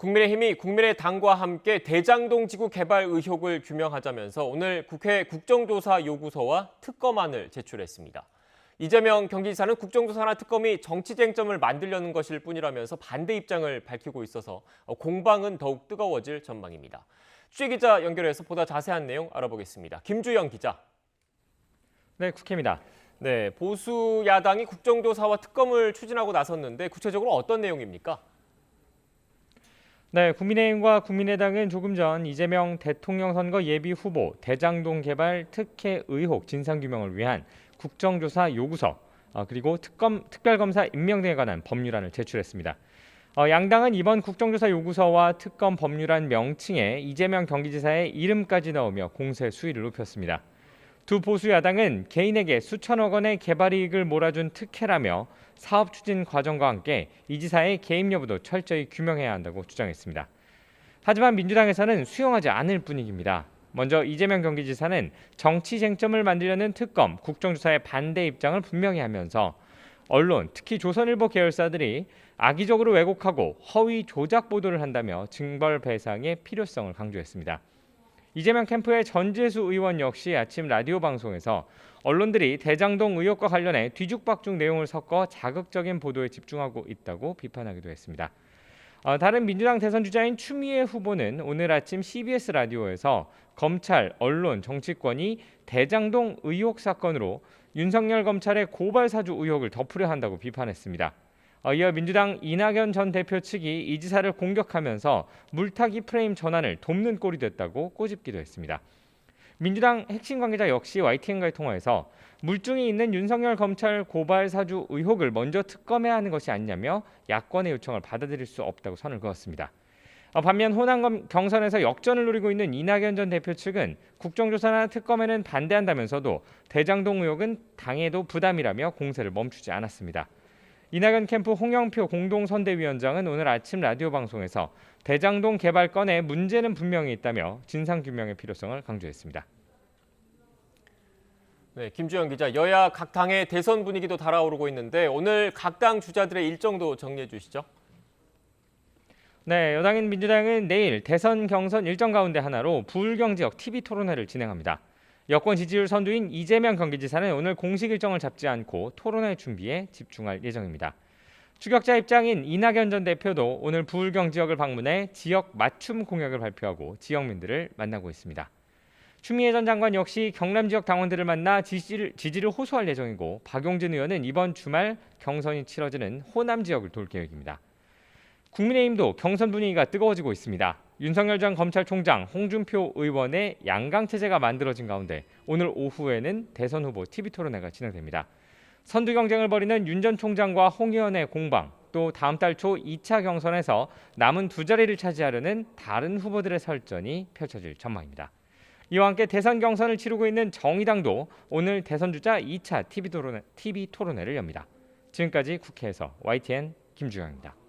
국민의힘이 국민의당과 함께 대장동 지구 개발 의혹을 규명하자면서 오늘 국회 국정조사 요구서와 특검안을 제출했습니다. 이재명 경기지사는 국정조사나 특검이 정치 쟁점을 만들려는 것일 뿐이라면서 반대 입장을 밝히고 있어서 공방은 더욱 뜨거워질 전망입니다. 취재기자 연결해서 보다 자세한 내용 알아보겠습니다. 김주영 기자. 네, 국회입니다. 네, 보수 야당이 국정조사와 특검을 추진하고 나섰는데 구체적으로 어떤 내용입니까? 네, 국민의힘과 국민의당은 조금 전 이재명 대통령 선거 예비 후보 대장동 개발 특혜 의혹 진상규명을 위한 국정조사 요구서 그리고 특별검사 임명 등에 관한 법률안을 제출했습니다. 양당은 이번 국정조사 요구서와 특검 법률안 명칭에 이재명 경기지사의 이름까지 넣으며 공세 수위를 높였습니다. 두 보수 야당은 개인에게 수천억 원의 개발 이익을 몰아준 특혜라며 사업 추진 과정과 함께 이 지사의 개입 여부도 철저히 규명해야 한다고 주장했습니다. 하지만 민주당에서는 수용하지 않을 분위기입니다. 먼저 이재명 경기지사는 정치 쟁점을 만들려는 특검, 국정조사의 반대 입장을 분명히 하면서 언론, 특히 조선일보 계열사들이 악의적으로 왜곡하고 허위 조작 보도를 한다며 징벌 배상의 필요성을 강조했습니다. 이재명 캠프의 전재수 의원 역시 아침 라디오 방송에서 언론들이 대장동 의혹과 관련해 뒤죽박죽 내용을 섞어 자극적인 보도에 집중하고 있다고 비판하기도 했습니다. 다른 민주당 대선 주자인 추미애 후보는 오늘 아침 CBS 라디오에서 검찰, 언론, 정치권이 대장동 의혹 사건으로 윤석열 검찰의 고발 사주 의혹을 덮으려 한다고 비판했습니다. 이어 민주당 이낙연 전 대표 측이 이 지사를 공격하면서 물타기 프레임 전환을 돕는 꼴이 됐다고 꼬집기도 했습니다. 민주당 핵심 관계자 역시 YTN과의 통화에서 물증이 있는 윤석열 검찰 고발 사주 의혹을 먼저 특검해야 하는 것이 아니냐며 야권의 요청을 받아들일 수 없다고 선을 그었습니다. 반면 호남 경선에서 역전을 노리고 있는 이낙연 전 대표 측은 국정조사나 특검에는 반대한다면서도 대장동 의혹은 당에도 부담이라며 공세를 멈추지 않았습니다. 이낙연 캠프 홍영표 공동선대위원장은 오늘 아침 라디오 방송에서 대장동 개발 건에 문제는 분명히 있다며 진상규명의 필요성을 강조했습니다. 네, 김주영 기자, 여야 각 당의 대선 분위기도 달아오르고 있는데 오늘 각 당 주자들의 일정도 정리해 주시죠. 네, 여당인 민주당은 내일 대선 경선 일정 가운데 하나로 부울경 지역 TV 토론회를 진행합니다. 여권 지지율 선두인 이재명 경기지사는 오늘 공식 일정을 잡지 않고 토론회 준비에 집중할 예정입니다. 추격자 입장인 이낙연 전 대표도 오늘 부울경 지역을 방문해 지역 맞춤 공약을 발표하고 지역민들을 만나고 있습니다. 추미애 전 장관 역시 경남 지역 당원들을 만나 지지를 호소할 예정이고 박용진 의원은 이번 주말 경선이 치러지는 호남 지역을 돌 계획입니다. 국민의힘도 경선 분위기가 뜨거워지고 있습니다. 윤석열 전 검찰총장, 홍준표 의원의 양강체제가 만들어진 가운데 오늘 오후에는 대선 후보 TV토론회가 진행됩니다. 선두 경쟁을 벌이는 윤 전 총장과 홍 의원의 공방, 또 다음 달 초 2차 경선에서 남은 두 자리를 차지하려는 다른 후보들의 설전이 펼쳐질 전망입니다. 이와 함께 대선 경선을 치르고 있는 정의당도 오늘 대선 주자 2차 TV 토론회를 엽니다. 지금까지 국회에서 YTN 김주영입니다.